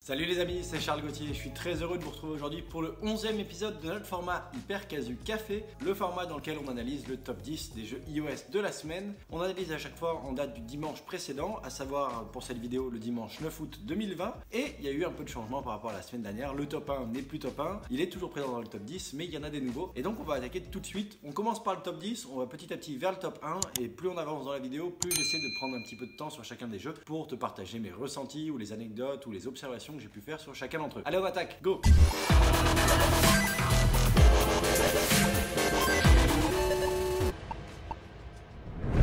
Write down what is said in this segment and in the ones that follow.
Salut les amis, c'est Charles Gauthier, je suis très heureux de vous retrouver aujourd'hui pour le 11e épisode de notre format Hyper Casu Café, le format dans lequel on analyse le top 10 des jeux iOS de la semaine. On analyse à chaque fois en date du dimanche précédent, à savoir pour cette vidéo le dimanche 9 août 2020, et il y a eu un peu de changement par rapport à la semaine dernière. Le top 1 n'est plus top 1, il est toujours présent dans le top 10, mais il y en a des nouveaux, et donc on va attaquer tout de suite. On commence par le top 10, on va petit à petit vers le top 1, et plus on avance dans la vidéo, plus j'essaie de prendre un petit peu de temps sur chacun des jeux pour te partager mes ressentis ou les anecdotes ou les observations que j'ai pu faire sur chacun d'entre eux. Allez, on attaque, go!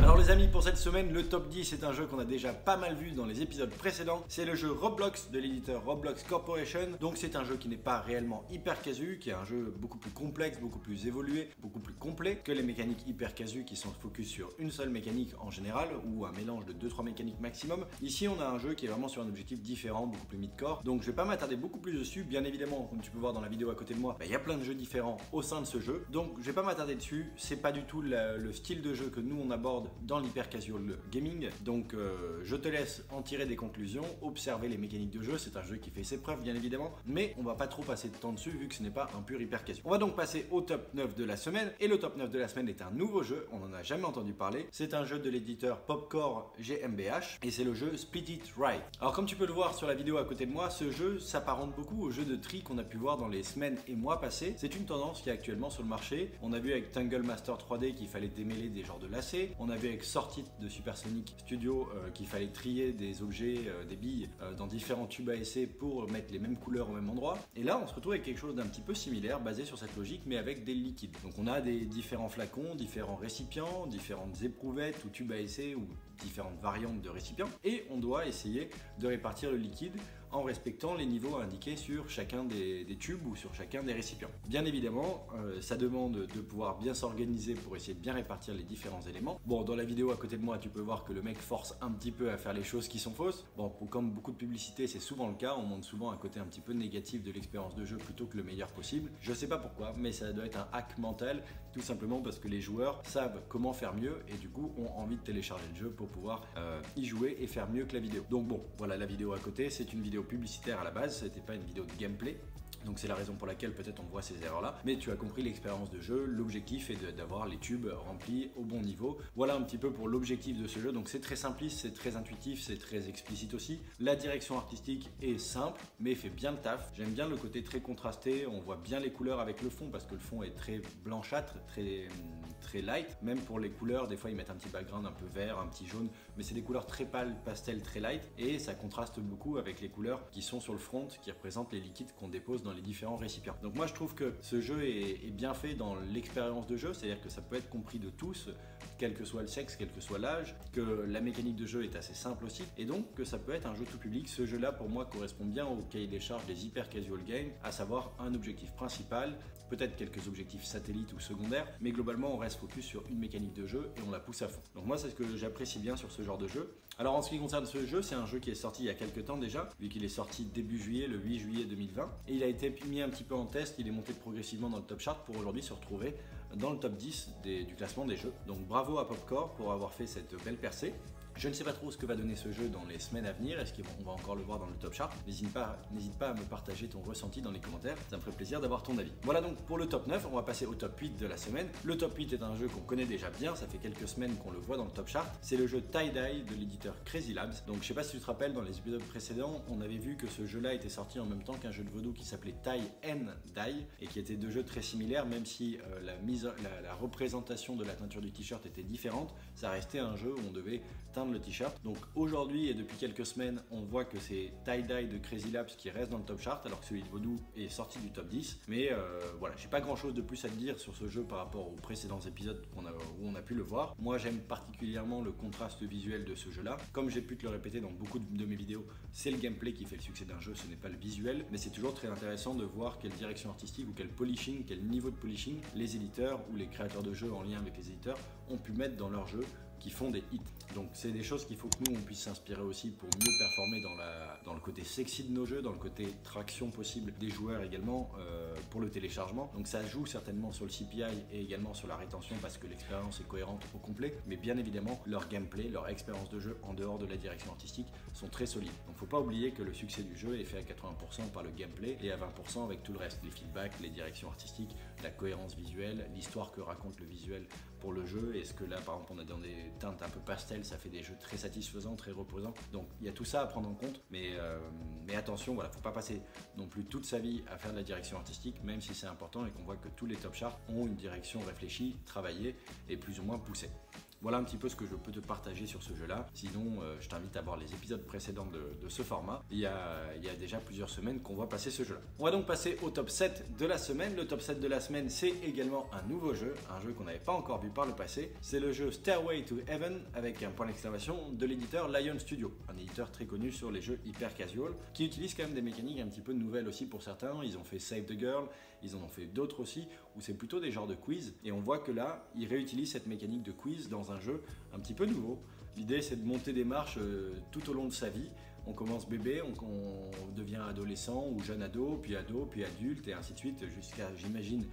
Alors les amis, pour cette semaine, le top 10 est un jeu qu'on a déjà pas mal vu dans les épisodes précédents. C'est le jeu Roblox de l'éditeur Roblox Corporation. Donc c'est un jeu qui n'est pas réellement hyper casu, qui est un jeu beaucoup plus complexe, beaucoup plus évolué, beaucoup plus complet que les mécaniques hyper casu qui sont focus sur une seule mécanique en général ou un mélange de 2-3 mécaniques maximum. Ici on a un jeu qui est vraiment sur un objectif différent, beaucoup plus mid-core. Donc je vais pas m'attarder beaucoup plus dessus. Bien évidemment, comme tu peux voir dans la vidéo à côté de moi, il y a plein de jeux différents au sein de ce jeu. Donc je vais pas m'attarder dessus. C'est pas du tout le style de jeu que nous on aborde dans l'hyper casual gaming, donc je te laisse en tirer des conclusions, observer les mécaniques de jeu. C'est un jeu qui fait ses preuves bien évidemment, mais on va pas trop passer de temps dessus vu que ce n'est pas un pur hyper casual. On va donc passer au top 9 de la semaine, et le top 9 de la semaine est un nouveau jeu, on n'en a jamais entendu parler. C'est un jeu de l'éditeur Popcore GmbH et c'est le jeu Split It Right. Alors comme tu peux le voir sur la vidéo à côté de moi, ce jeu s'apparente beaucoup au jeu de tri qu'on a pu voir dans les semaines et mois passés. C'est une tendance qui est actuellement sur le marché. On a vu avec Tangle Master 3D qu'il fallait démêler des genres de lacets. On a vu avec Sortie de Supersonic Studio qu'il fallait trier des objets, des billes dans différents tubes à essai pour mettre les mêmes couleurs au même endroit. Et là on se retrouve avec quelque chose d'un petit peu similaire basé sur cette logique mais avec des liquides. Donc on a des différents flacons, différents récipients, différentes éprouvettes ou tubes à essai ou différentes variantes de récipients, et on doit essayer de répartir le liquide en respectant les niveaux indiqués sur chacun des tubes ou sur chacun des récipients. Bien évidemment, ça demande de pouvoir bien s'organiser pour essayer de bien répartir les différents éléments. Bon, dans la vidéo à côté de moi, tu peux voir que le mec force un petit peu à faire les choses qui sont fausses. Bon, comme beaucoup de publicité, c'est souvent le cas, on montre souvent un côté un petit peu négatif de l'expérience de jeu plutôt que le meilleur possible. Je sais pas pourquoi, mais ça doit être un hack mental, tout simplement parce que les joueurs savent comment faire mieux et du coup ont envie de télécharger le jeu pour pouvoir y jouer et faire mieux que la vidéo. Donc bon, voilà la vidéo à côté, c'est une vidéo publicitaire à la base, c'était pas une vidéo de gameplay. Donc c'est la raison pour laquelle peut-être on voit ces erreurs là, mais tu as compris l'expérience de jeu. L'objectif est d'avoir les tubes remplis au bon niveau. Voilà un petit peu pour l'objectif de ce jeu. Donc c'est très simpliste, c'est très intuitif, c'est très explicite aussi. La direction artistique est simple mais fait bien le taf. J'aime bien le côté très contrasté, on voit bien les couleurs avec le fond parce que le fond est très blanchâtre, très light. Même pour les couleurs, des fois ils mettent un petit background un peu vert, un petit jaune, mais c'est des couleurs très pâles, pastel, très light, et ça contraste beaucoup avec les couleurs qui sont sur le front, qui représentent les liquides qu'on dépose dans les différents récipients. Donc moi je trouve que ce jeu est bien fait dans l'expérience de jeu, c'est-à-dire que ça peut être compris de tous, quel que soit le sexe, quel que soit l'âge, que la mécanique de jeu est assez simple aussi, et donc que ça peut être un jeu tout public. Ce jeu-là pour moi correspond bien au cahier des charges des hyper casual games, à savoir un objectif principal, peut-être quelques objectifs satellites ou secondaires, mais globalement on reste focus sur une mécanique de jeu et on la pousse à fond. Donc moi c'est ce que j'apprécie bien sur ce genre de jeu. Alors en ce qui concerne ce jeu, c'est un jeu qui est sorti il y a quelques temps déjà, vu qu'il est sorti début juillet, le 8 juillet 2020, et il a été mis un petit peu en test, il est monté progressivement dans le top chart pour aujourd'hui se retrouver dans le top 10 du classement des jeux. Donc bravo à Popcore pour avoir fait cette belle percée. Je ne sais pas trop ce que va donner ce jeu dans les semaines à venir, est-ce qu'on va encore le voir dans le top chart? N'hésite pas à me partager ton ressenti dans les commentaires, ça me ferait plaisir d'avoir ton avis. Voilà donc pour le top 9, on va passer au top 8 de la semaine. Le top 8 est un jeu qu'on connaît déjà bien, ça fait quelques semaines qu'on le voit dans le top chart. C'est le jeu Tie Dye de l'éditeur Crazy Labs. Donc je sais pas si tu te rappelles, dans les épisodes précédents, on avait vu que ce jeu-là était sorti en même temps qu'un jeu de vaudou qui s'appelait Tie and Die, et qui était deux jeux très similaires, même si la représentation de la teinture du t-shirt était différente, ça restait un jeu où on devait teindre le t-shirt. Donc aujourd'hui et depuis quelques semaines, on voit que c'est Tie Dye de Crazy Labs qui reste dans le top chart, alors que celui de Vaudou est sorti du top 10. Mais voilà, j'ai pas grand chose de plus à te dire sur ce jeu par rapport aux précédents épisodes où on a pu le voir. Moi j'aime particulièrement le contraste visuel de ce jeu-là. Comme j'ai pu te le répéter dans beaucoup de mes vidéos, c'est le gameplay qui fait le succès d'un jeu, ce n'est pas le visuel. Mais c'est toujours très intéressant de voir quelle direction artistique ou quel polishing, quel niveau de polishing les éditeurs ou les créateurs de jeux en lien avec les éditeurs ont pu mettre dans leur jeu qui font des hits. Donc c'est des choses qu'il faut que nous on puisse s'inspirer aussi pour mieux performer dans le côté sexy de nos jeux, dans le côté traction possible des joueurs également pour le téléchargement. Donc ça joue certainement sur le CPI et également sur la rétention parce que l'expérience est cohérente au complet, mais bien évidemment leur gameplay, leur expérience de jeu en dehors de la direction artistique sont très solides. Donc faut pas oublier que le succès du jeu est fait à 80% par le gameplay et à 20% avec tout le reste, les feedbacks, les directions artistiques, la cohérence visuelle, l'histoire que raconte le visuel pour le jeu. Est-ce que là par exemple on est dans des teintes un peu pastel, ça fait des jeux très satisfaisants, très reposants. Donc il y a tout ça à prendre en compte, mais attention, voilà, faut pas passer non plus toute sa vie à faire de la direction artistique, même si c'est important et qu'on voit que tous les top charts ont une direction réfléchie, travaillée et plus ou moins poussée. Voilà un petit peu ce que je peux te partager sur ce jeu-là. Sinon, je t'invite à voir les épisodes précédents de ce format. Il y a déjà plusieurs semaines qu'on voit passer ce jeu-là. On va donc passer au top 7 de la semaine. Le top 7 de la semaine, c'est également un nouveau jeu, un jeu qu'on n'avait pas encore vu par le passé. C'est le jeu Stairway to Heaven avec un point d'exclamation de l'éditeur Lion Studio, un éditeur très connu sur les jeux hyper casual, qui utilise quand même des mécaniques un petit peu nouvelles aussi pour certains. Ils ont fait Save the Girl, ils en ont fait d'autres aussi, où c'est plutôt des genres de quiz. Et on voit que là, ils réutilisent cette mécanique de quiz dans un jeu un petit peu nouveau. L'idée c'est de monter des marches tout au long de sa vie. On commence bébé, on devient adolescent ou jeune ado, puis adulte et ainsi de suite jusqu'à, j'imagine,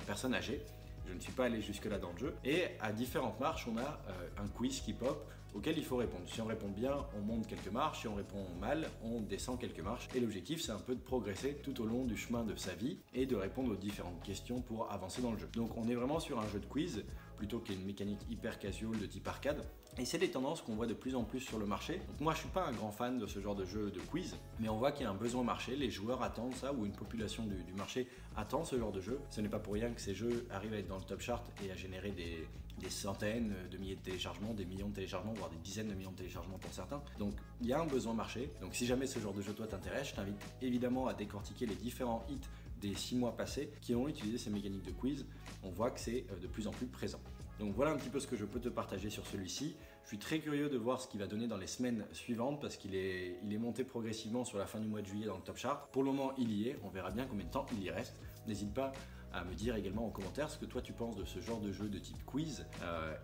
personne âgée. Je ne suis pas allé jusque là dans le jeu. Et à différentes marches, on a un quiz qui pop auquel il faut répondre. Si on répond bien, on monte quelques marches. Si on répond mal, on descend quelques marches. Et l'objectif, c'est un peu de progresser tout au long du chemin de sa vie et de répondre aux différentes questions pour avancer dans le jeu. Donc on est vraiment sur un jeu de quiz plutôt qu'une mécanique hyper casual de type arcade. Et c'est des tendances qu'on voit de plus en plus sur le marché. Donc moi je suis pas un grand fan de ce genre de jeu de quiz, mais on voit qu'il y a un besoin marché, les joueurs attendent ça, ou une population du marché attend ce genre de jeu. Ce n'est pas pour rien que ces jeux arrivent à être dans le top chart et à générer des centaines de milliers de téléchargements, des millions de téléchargements, voire des dizaines de millions de téléchargements pour certains. Donc il y a un besoin marché. Donc si jamais ce genre de jeu toi t'intéresse, je t'invite évidemment à décortiquer les différents hits des 6 mois passés qui ont utilisé ces mécaniques de quiz. On voit que c'est de plus en plus présent. Donc voilà un petit peu ce que je peux te partager sur celui-ci. Je suis très curieux de voir ce qu'il va donner dans les semaines suivantes parce qu'il est monté progressivement sur la fin du mois de juillet dans le top chart. Pour le moment, il y est. On verra bien combien de temps il y reste. N'hésite pas à me dire également en commentaire ce que toi tu penses de ce genre de jeu de type quiz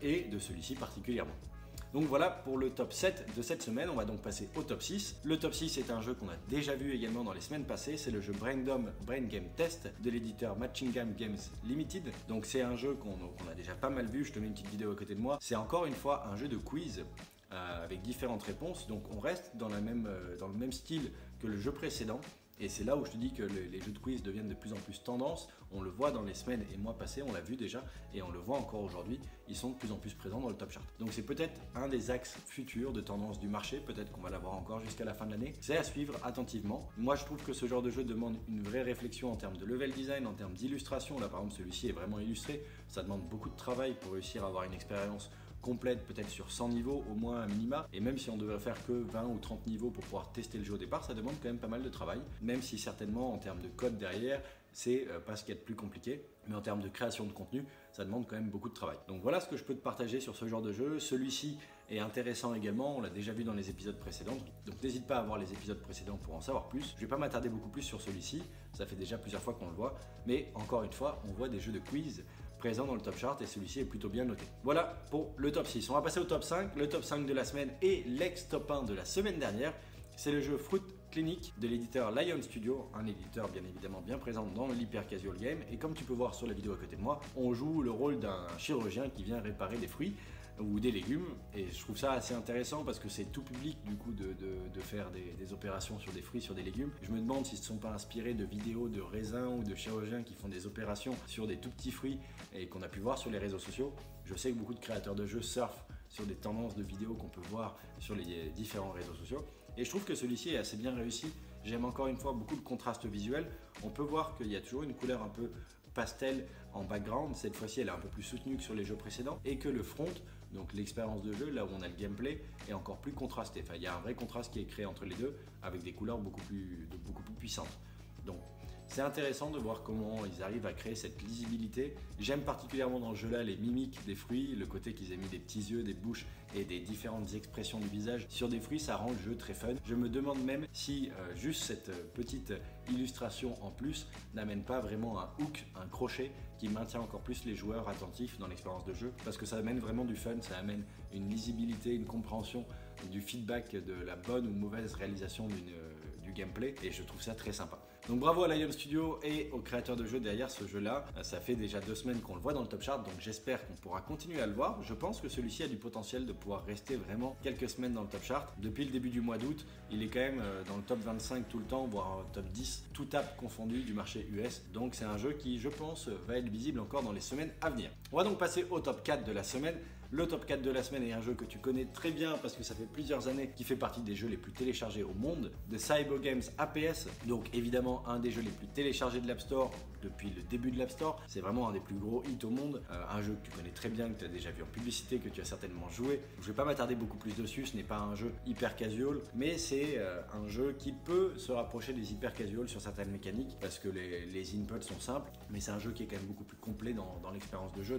et de celui-ci particulièrement. Donc voilà pour le top 7 de cette semaine. On va donc passer au top 6. Le top 6 est un jeu qu'on a déjà vu également dans les semaines passées. C'est le jeu Brain Game Test de l'éditeur Matchingham Games Limited. Donc c'est un jeu qu'on a déjà pas mal vu. Je te mets une petite vidéo à côté de moi. C'est encore une fois un jeu de quiz avec différentes réponses. Donc on reste dans le même style que le jeu précédent. Et c'est là où je te dis que les jeux de quiz deviennent de plus en plus tendance. On le voit dans les semaines et mois passés, on l'a vu déjà, et on le voit encore aujourd'hui. Ils sont de plus en plus présents dans le top chart. Donc c'est peut-être un des axes futurs de tendance du marché. Peut-être qu'on va l'avoir encore jusqu'à la fin de l'année. C'est à suivre attentivement. Moi je trouve que ce genre de jeu demande une vraie réflexion en termes de level design, en termes d'illustration. Là par exemple celui-ci est vraiment illustré. Ça demande beaucoup de travail pour réussir à avoir une expérience complète, peut-être sur 100 niveaux au moins un minima, et même si on devrait faire que 20 ou 30 niveaux pour pouvoir tester le jeu au départ, ça demande quand même pas mal de travail, même si certainement en termes de code derrière, c'est pas ce qu'il y a de plus compliqué, mais en termes de création de contenu, ça demande quand même beaucoup de travail. Donc voilà ce que je peux te partager sur ce genre de jeu. Celui-ci est intéressant également, on l'a déjà vu dans les épisodes précédents, donc n'hésite pas à voir les épisodes précédents pour en savoir plus. Je vais pas m'attarder beaucoup plus sur celui-ci, ça fait déjà plusieurs fois qu'on le voit, mais encore une fois, on voit des jeux de quiz présent dans le top chart et celui-ci est plutôt bien noté. Voilà pour le top 6. On va passer au top 5. Le top 5 de la semaine et l'ex-top 1 de la semaine dernière, c'est le jeu Fruit Clinic de l'éditeur Lion Studio, un éditeur bien évidemment bien présent dans l'hyper casual game. Et comme tu peux voir sur la vidéo à côté de moi, on joue le rôle d'un chirurgien qui vient réparer des fruits ou des légumes, et je trouve ça assez intéressant parce que c'est tout public du coup de faire des opérations sur des fruits, sur des légumes. Je me demande s'ils ne sont pas inspirés de vidéos de raisins ou de chirurgiens qui font des opérations sur des tout petits fruits et qu'on a pu voir sur les réseaux sociaux. Je sais que beaucoup de créateurs de jeux surfent sur des tendances de vidéos qu'on peut voir sur les différents réseaux sociaux, et je trouve que celui-ci est assez bien réussi. J'aime encore une fois beaucoup le contraste visuel. On peut voir qu'il y a toujours une couleur un peu pastel en background, cette fois-ci elle est un peu plus soutenue que sur les jeux précédents, et que le front, donc l'expérience de jeu, là où on a le gameplay, est encore plus contrasté. Enfin, il y a un vrai contraste qui est créé entre les deux, avec des couleurs beaucoup plus puissantes. Donc c'est intéressant de voir comment ils arrivent à créer cette lisibilité. J'aime particulièrement dans le jeu là les mimiques des fruits, le côté qu'ils aient mis des petits yeux, des bouches et des différentes expressions du visage sur des fruits, ça rend le jeu très fun. Je me demande même si juste cette petite illustration en plus n'amène pas vraiment un hook, un crochet qui maintient encore plus les joueurs attentifs dans l'expérience de jeu, parce que ça amène vraiment du fun, ça amène une lisibilité, une compréhension du feedback de la bonne ou mauvaise réalisation du gameplay, et je trouve ça très sympa. Donc bravo à Laion Studio et aux créateurs de jeux derrière ce jeu là. Ça fait déjà 2 semaines qu'on le voit dans le top chart, donc j'espère qu'on pourra continuer à le voir. Je pense que celui-ci a du potentiel de pouvoir rester vraiment quelques semaines dans le top chart. Depuis le début du mois d'août, il est quand même dans le top 25 tout le temps, voire top 10, tout tape confondu du marché US. Donc c'est un jeu qui, je pense, va être visible encore dans les semaines à venir. On va donc passer au top 4 de la semaine. Le top 4 de la semaine est un jeu que tu connais très bien parce que ça fait plusieurs années qu'il fait partie des jeux les plus téléchargés au monde, de Cybergames APS, donc évidemment un des jeux les plus téléchargés de l'App Store depuis le début de l'App Store. C'est vraiment un des plus gros hits au monde, un jeu que tu connais très bien, que tu as déjà vu en publicité, que tu as certainement joué. Je ne vais pas m'attarder beaucoup plus dessus, ce n'est pas un jeu hyper casual, mais c'est un jeu qui peut se rapprocher des hyper casual sur certaines mécaniques parce que les inputs sont simples, mais c'est un jeu qui est quand même beaucoup plus complet dans l'expérience de jeu.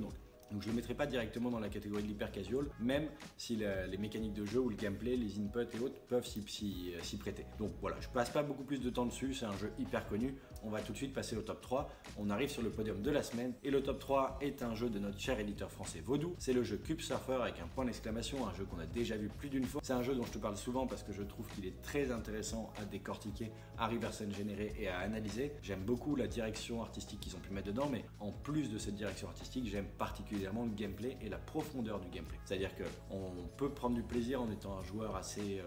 Donc je ne le mettrai pas directement dans la catégorie de l'hyper casual, même si les mécaniques de jeu ou le gameplay, les inputs et autres peuvent s'y prêter. Donc voilà, je passe pas beaucoup plus de temps dessus, c'est un jeu hyper connu. On va tout de suite passer au top 3. On arrive sur le podium de la semaine et le top 3 est un jeu de notre cher éditeur français Vaudou. C'est le jeu Cube Surfer avec un point d'exclamation, un jeu qu'on a déjà vu plus d'une fois. C'est un jeu dont je te parle souvent parce que je trouve qu'il est très intéressant à décortiquer, à reverse engineer et à analyser. J'aime beaucoup la direction artistique qu'ils ont pu mettre dedans, mais en plus de cette direction artistique, j'aime particulièrement le gameplay et la profondeur du gameplay. C'est-à-dire qu'on peut prendre du plaisir en étant un joueur assez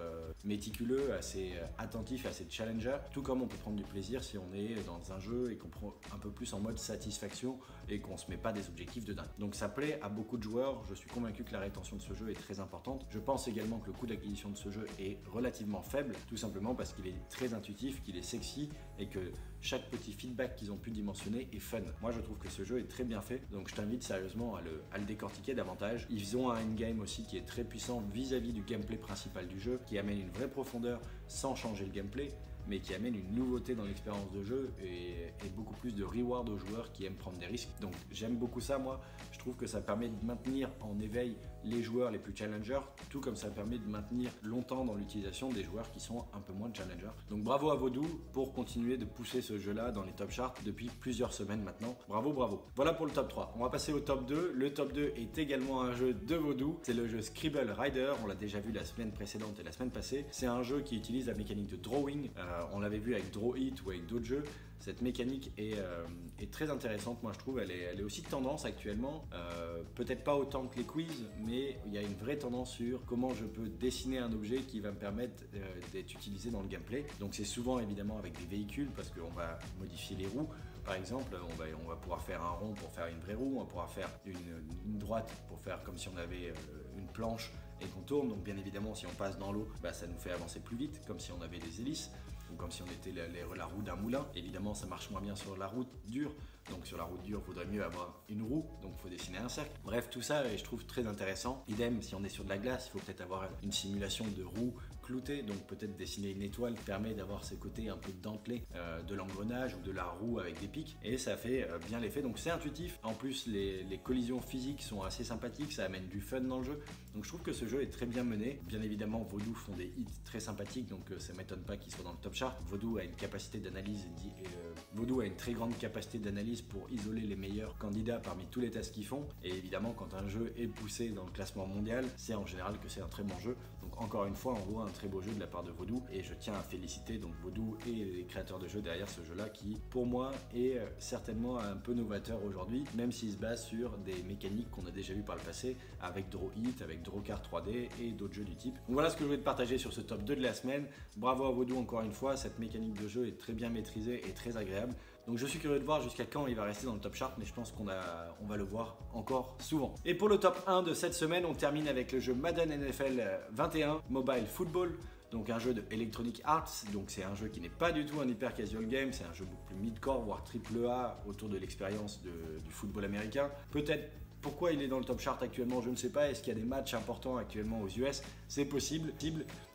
méticuleux, assez attentif, assez challenger, tout comme on peut prendre du plaisir si on est dans un jeu et qu'on prend un peu plus en mode satisfaction et qu'on se met pas des objectifs de dingue. Donc ça plaît à beaucoup de joueurs, je suis convaincu que la rétention de ce jeu est très importante. Je pense également que le coût d'acquisition de ce jeu est relativement faible, tout simplement parce qu'il est très intuitif, qu'il est sexy et que chaque petit feedback qu'ils ont pu dimensionner est fun. Moi je trouve que ce jeu est très bien fait, donc je t'invite sérieusement à le décortiquer davantage. Ils ont un endgame aussi qui est très puissant vis-à-vis du gameplay principal du jeu, qui amène une vraie profondeur sans changer le gameplay, mais qui amène une nouveauté dans l'expérience de jeu et beaucoup plus de reward aux joueurs qui aiment prendre des risques. Donc j'aime beaucoup ça, moi. Je trouve que ça permet de maintenir en éveil les joueurs les plus challengers, tout comme ça permet de maintenir longtemps dans l'utilisation des joueurs qui sont un peu moins challengers. Donc bravo à Vaudou pour continuer de pousser ce jeu-là dans les top charts depuis plusieurs semaines maintenant. Bravo, bravo. Voilà pour le top 3. On va passer au top 2. Le top 2 est également un jeu de Vaudou. C'est le jeu Scribble Rider. On l'a déjà vu la semaine précédente et la semaine passée. C'est un jeu qui utilise la mécanique de drawing. On l'avait vu avec Draw It ou avec d'autres jeux. Cette mécanique est très intéressante, moi je trouve. Elle est aussi tendance actuellement, peut-être pas autant que les quiz, mais il y a une vraie tendance sur comment je peux dessiner un objet qui va me permettre d'être utilisé dans le gameplay. Donc c'est souvent évidemment avec des véhicules parce qu'on va modifier les roues. Par exemple, on va pouvoir faire un rond pour faire une vraie roue, on va pouvoir faire une droite pour faire comme si on avait une planche et qu'on tourne. Donc bien évidemment, si on passe dans l'eau, ça nous fait avancer plus vite, comme si on avait des hélices, ou comme si on était la roue d'un moulin. Évidemment, ça marche moins bien sur la route dure. Donc sur la route dure, il faudrait mieux avoir une roue, donc il faut dessiner un cercle. Bref, tout ça, je trouve très intéressant. Idem, si on est sur de la glace, il faut peut-être avoir une simulation de roue cloutée, donc peut-être dessiner une étoile permet d'avoir ces côtés un peu dentelés de l'engrenage ou de la roue avec des pics, et ça fait bien l'effet. Donc c'est intuitif. En plus, les collisions physiques sont assez sympathiques, ça amène du fun dans le jeu. Donc je trouve que ce jeu est très bien mené. Bien évidemment, Vaudou font des hits très sympathiques, donc ça m'étonne pas qu'ils soient dans le top chart. Vaudou a une capacité d'analyse Vaudou a une très grande capacité d'analyse pour isoler les meilleurs candidats parmi tous les tests qu'ils font. Et évidemment, quand un jeu est poussé dans le classement mondial, c'est en général que c'est un très bon jeu. Donc encore une fois, on voit un très beau jeu de la part de Vaudou, et je tiens à féliciter donc Vaudou et les créateurs de jeux derrière ce jeu-là, qui pour moi est certainement un peu novateur aujourd'hui, même s'il se base sur des mécaniques qu'on a déjà vues par le passé avec Draw It, avec Drawcar 3D et d'autres jeux du type. Donc voilà ce que je voulais te partager sur ce top 2 de la semaine. Bravo à Vaudou encore une fois, cette mécanique de jeu est très bien maîtrisée et très agréable. Donc je suis curieux de voir jusqu'à quand il va rester dans le top chart, mais je pense qu'on va le voir encore souvent. Et pour le top 1 de cette semaine, on termine avec le jeu Madden NFL 21 Mobile Football. Donc un jeu de Electronic Arts, donc c'est un jeu qui n'est pas du tout un hyper casual game, c'est un jeu beaucoup plus mid-core, voire AAA autour de l'expérience du football américain. Peut-être pourquoi il est dans le top chart actuellement, je ne sais pas. Est-ce qu'il y a des matchs importants actuellement aux US? C'est possible.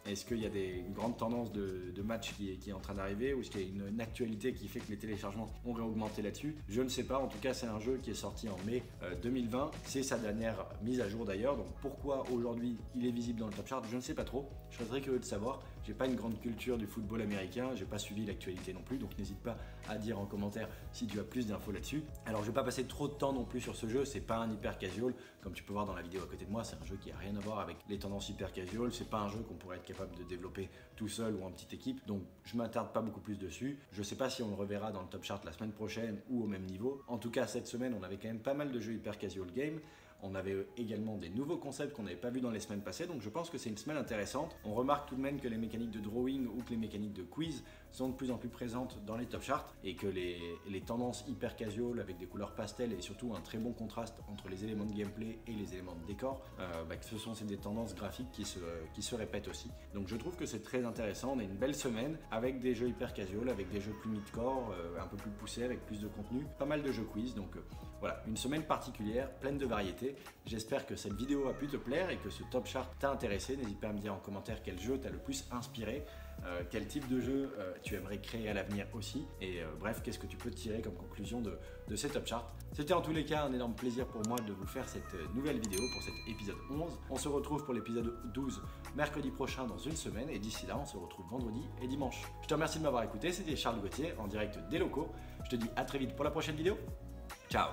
Est-ce qu'il y a une grande tendance de match qui est en train d'arriver, ou est-ce qu'il y a une actualité qui fait que les téléchargements ont réaugmenté là-dessus? Je ne sais pas. En tout cas, c'est un jeu qui est sorti en mai 2020. C'est sa dernière mise à jour d'ailleurs. Donc pourquoi aujourd'hui il est visible dans le top chart, je ne sais pas trop. Je serais très curieux de savoir. J'ai pas une grande culture du football américain, j'ai pas suivi l'actualité non plus, donc n'hésite pas à dire en commentaire si tu as plus d'infos là-dessus. Alors je vais pas passer trop de temps non plus sur ce jeu, c'est pas un hyper casual, comme tu peux voir dans la vidéo à côté de moi, c'est un jeu qui a rien à voir avec les tendances hyper casual, c'est pas un jeu qu'on pourrait être capable de développer tout seul ou en petite équipe, donc je m'attarde pas beaucoup plus dessus. Je sais pas si on le reverra dans le top chart la semaine prochaine ou au même niveau. En tout cas cette semaine on avait quand même pas mal de jeux hyper casual game. On avait également des nouveaux concepts qu'on n'avait pas vus dans les semaines passées, donc je pense que c'est une semaine intéressante. On remarque tout de même que les mécaniques de drawing ou que les mécaniques de quiz sont de plus en plus présentes dans les top charts et que les tendances hyper casual avec des couleurs pastel et surtout un très bon contraste entre les éléments de gameplay et les éléments de décor, c'est des tendances graphiques qui se répètent aussi. Donc je trouve que c'est très intéressant, on a une belle semaine avec des jeux hyper casual, avec des jeux plus mid-core, un peu plus poussés, avec plus de contenu, pas mal de jeux quiz, donc voilà, une semaine particulière, pleine de variétés. J'espère que cette vidéo a pu te plaire et que ce top chart t'a intéressé. N'hésite pas à me dire en commentaire quel jeu t'a le plus inspiré, quel type de jeu tu aimerais créer à l'avenir aussi, et bref, qu'est-ce que tu peux tirer comme conclusion de ces top charts. C'était en tous les cas un énorme plaisir pour moi de vous faire cette nouvelle vidéo pour cet épisode 11. On se retrouve pour l'épisode 12 mercredi prochain dans une semaine, et d'ici là on se retrouve vendredi et dimanche. Je te remercie de m'avoir écouté, c'était Charles Gauthier en direct des locaux. Je te dis à très vite pour la prochaine vidéo. Ciao.